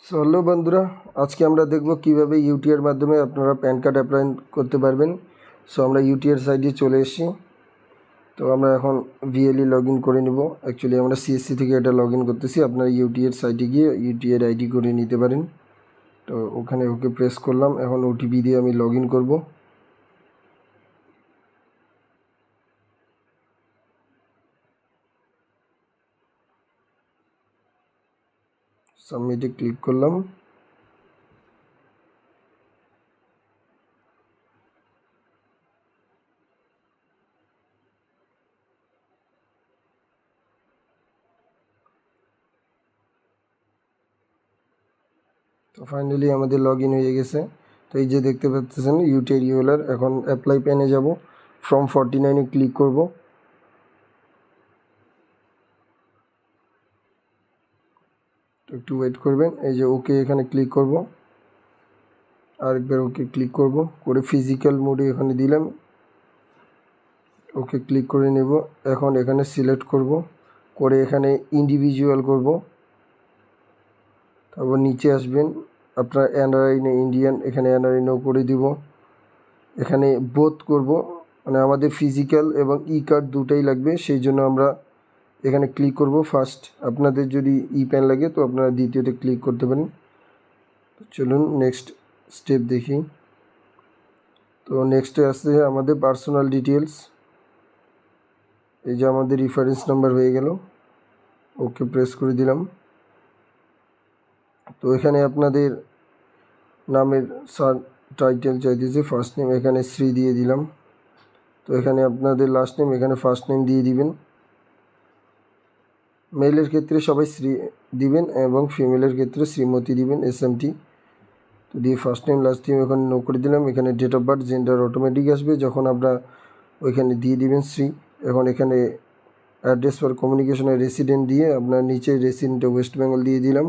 So hello বন্ধুরা, আজকে আমরা দেখব কিভাবে ইউটিআর মাধ্যমে আপনারা প্যান কার্ড অ্যাপ্লাই করতে পারবেন। সো আমরা ইউটিআর সাইটে চলে এসেছি। তো আমরা এখন ভিএলই লগ ইন করে নেব। অ্যাকচুয়ালি আমরা সিএসসি থেকে এটা লগ ইন করতেছি। আপনারা ইউটিআর সাইটে গিয়ে ইউটিআর আইডি করে নিতে পারেন। তো ওখানে ওকে প্রেস করলাম। এখন ওটিপি দিয়ে আমি লগ ইন করবো। সাবমিটে ক্লিক করলাম। তো ফাইনালি আমাদের লগ ইন হয়ে গেছে। তো এই যে দেখতে পাচ্ছেন ইউটিআর ইউএলআর। এখন অ্যাপ্লাই প্যানে যাব, ফর্ম 49-এ ক্লিক করব। তো একটু ওয়েট করবেন। এই যে ওকে এখানে ক্লিক করব, আরেকবার ওকে ক্লিক করব, করে ফিজিক্যাল মোডে এখানে দিলাম, ওকে ক্লিক করে নেব। এখন এখানে সিলেক্ট করব, করে এখানে ইন্ডিভিজুয়াল করব। তারপর নিচে আসবেন, আপনার এনআরআই না ইন্ডিয়ান, এখানে এনআরআই নো করে দিব। এখানে বোথ করব, মানে আমাদের ফিজিক্যাল এবং ই কার্ড দুটাই লাগবে, সেই জন্য আমরা এখানে ক্লিক করব ফার্স্ট। আপনাদের যদি ই প্যান লাগে তো আপনারা দ্বিতীয়তে ক্লিক করতে পারেন। চলুন নেক্সট স্টেপ দেখি। তো নেক্সটে আসছে আমাদের পার্সোনাল ডিটেলস। এই যে আমাদের রেফারেন্স নাম্বার হয়ে গেল, ওকে প্রেস করে দিলাম। তো এখানে আপনাদের নামের টাইটেল চাইতেছে, ফার্স্ট নেম এখানে শ্রী দিয়ে দিলাম। তো এখানে আপনাদের লাস্ট নেম এখানে ফার্স্ট নেম দিয়ে দিবেন। মেলের ক্ষেত্রে সবাই শ্রী দিবেন এবং ফিমেলের ক্ষেত্রে শ্রীমতী দিবেন, এসএমটি। তো দিয়ে ফার্স্ট নেম লাস্ট নেম এখানে নো করে দিলাম। এখানে date of birth gender automatic আসবে যখন আমরা ওইখানে দিয়ে দিবেন শ্রী। এখন এখানে অ্যাড্রেস ফর কমিউনিকেশনের রেসিডেন্ট দিয়ে আপনার নিচে রেসিডেন্টে ওয়েস্ট বেঙ্গল দিয়ে দিলাম।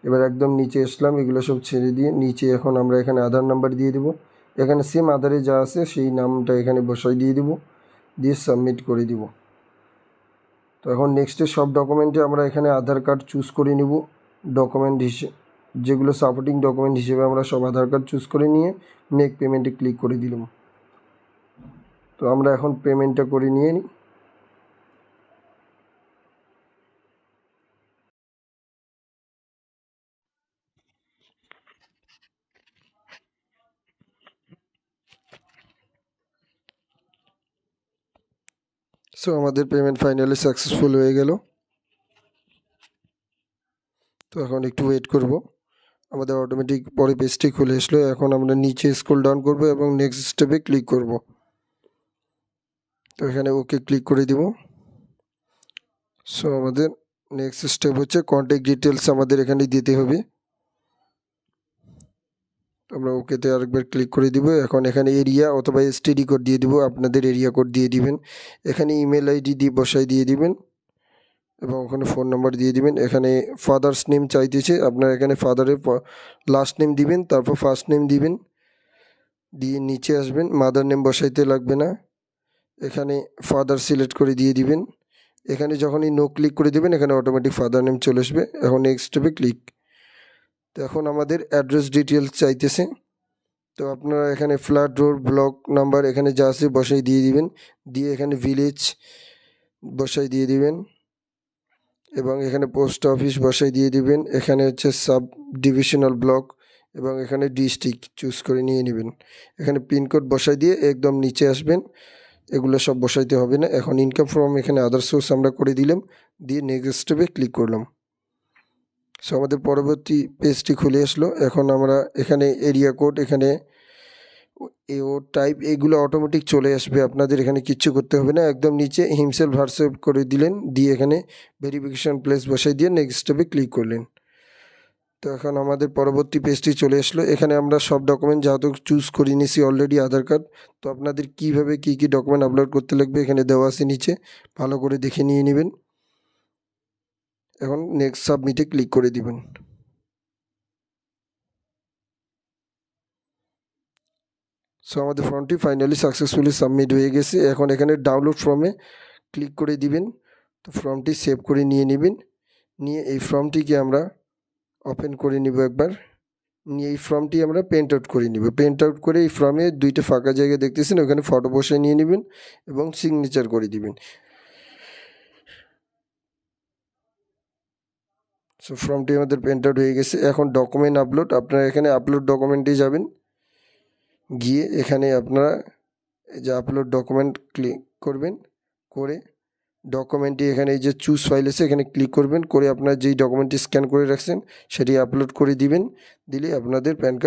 এবার একদম নিচে আসলাম, এগুলো সব ছেড়ে দিয়ে নিচে এখন আমরা এখানে আধার নাম্বার দিয়ে দেবো। এখানে সেম আধারে যা আছে সেই নামটা এখানে বসাই দিয়ে দেবো, দিয়ে সাবমিট করে দিব। তো এখন নেক্সটে সব ডকুমেন্টে আমরা এখানে আধার কার্ড চুজ করে নিব। ডকুমেন্ট হিসেবে যেগুলো সাপোর্টিং ডকুমেন্ট হিসেবে আমরা সব আধার কার্ড চুজ করে নিয়ে মেক পেমেন্টে ক্লিক করে দিলাম। তো আমরা এখন পেমেন্টটা করে নিয়ে নিই। সো আমাদের পেমেন্ট ফাইনালি সাকসেসফুল হয়ে গেল। তো এখন একটু ওয়েট করব, আমাদের অটোমেটিক পরে পেজটি খুলে আসলো। এখন আমরা নিচে স্ক্রল ডাউন করব এবং নেক্সট স্টেপে ক্লিক করব। তো এখানে ওকে ক্লিক করে দিব। সো আমাদের নেক্সট স্টেপ হচ্ছে কন্ট্যাক্ট ডিটেলস আমাদের এখানে দিতে হবে। আমরা ওকেতে আরেকবার ক্লিক করে দিব। এখন এখানে এরিয়া অথবা এসটিডি কোড দিয়ে দিব, আপনাদের এরিয়া কোড দিয়ে দিবেন। এখানে ইমেল আইডি দিয়ে বসাই দিয়ে দিবেন এবং ওখানে ফোন নাম্বার দিয়ে দিবেন। এখানে ফাদার্স নেম চাইতেছে, আপনারা এখানে ফাদারের লাস্ট নেম দিবেন, তারপর ফার্স্ট নেম দিবেন, দিয়ে নিচে আসবেন। মাদার নেম বসাইতে লাগবে না, এখানে ফাদার সিলেক্ট করে দিয়ে দিবেন। এখানে যখনই নো ক্লিক করে দিবেন এখানে অটোমেটিক ফাদার নেম চলে আসবে। এখন নেক্সট স্টেপে ক্লিক। তো এখন আমাদের অ্যাড্রেস ডিটেলস চাইতেছে। তো আপনারা এখানে ফ্ল্যাট রোড ব্লক নাম্বার এখানে যা আছে বসাই দিয়ে দিবেন, দিয়ে এখানে ভিলেজ বসাই দিয়ে দিবেন এবং এখানে পোস্ট অফিস বসাই দিয়ে দিবেন। এখানে হচ্ছে সাব ডিভিশনাল ব্লক এবং এখানে ডিস্ট্রিক্ট চুজ করে নিয়ে নেবেন। এখানে পিনকোড বসাই দিয়ে একদম নিচে আসবেন, এগুলো সব বসাইতে হবে না। এখন ইনকাম ফর্ম এখানে আদার সোর্স আমরা করে দিলাম, দিয়ে নেক্সট স্টেপে ক্লিক করলাম। সো আমাদের পরবর্তী পেজটি খুলে আসলো। এখন আমরা এখানে এরিয়া কোড, এখানে ও টাইপ, এগুলো অটোমেটিক চলে আসবে, আপনাদের এখানে কিচ্ছু করতে হবে না। একদম নিচে হিমসেলফ হারসেলফ করে দিলেন, দিয়ে এখানে ভেরিফিকেশন প্লেস বসাই দিয়ে নেক্সট স্টেপে ক্লিক করলেন। তো এখন আমাদের পরবর্তী পেজটি চলে আসলো। এখানে আমরা সব ডকুমেন্ট যেহেতু চুজ করে নিয়েছি অলরেডি আধার কার্ড, তো আপনাদের কীভাবে কী কী ডকুমেন্ট আপলোড করতে লাগবে এখানে দেওয়া আছে নিচে, ভালো করে দেখে নিয়ে নেবেন। এখন নেক্সট সাবমিটে ক্লিক করে দিবেন। সো আমাদের ফর্মটি ফাইনালি সাকসেসফুলি সাবমিট হয়ে গেছে। এখন এখানে ডাউনলোড ফর্মে ক্লিক করে দিবেন। তো ফর্মটি সেভ করে নিয়ে নেবেন, নিয়ে এই ফর্মটিকে আমরা ওপেন করে নিব একবার, নিয়ে এই ফর্মটি আমরা প্রিন্ট আউট করে নিব। প্রিন্ট আউট করে এই ফর্মে 2টা ফাঁকা জায়গা দেখতেছেন, ওখানে ফটো বসিয়ে নিয়ে নেবেন এবং সিগনেচার করে দিবেন। সো ফর্মটি আমাদের প্রিন্ট আউট হয়ে গেছে। এখন ডকুমেন্ট আপলোড, আপনারা এখানে আপলোড ডকুমেন্টে যাবেন, গিয়ে এখানে আপনারা এই যে আপলোড ডকুমেন্ট ক্লিক করবেন, করে ডকুমেন্টটি এখানে এই যে চুজ ফাইল আছে এখানে ক্লিক করবেন, করে আপনার যেই ডকুমেন্টটি স্ক্যান করে রাখছেন সেটি আপলোড করে দিবেন। দিলে আপনাদের প্যান কার্ড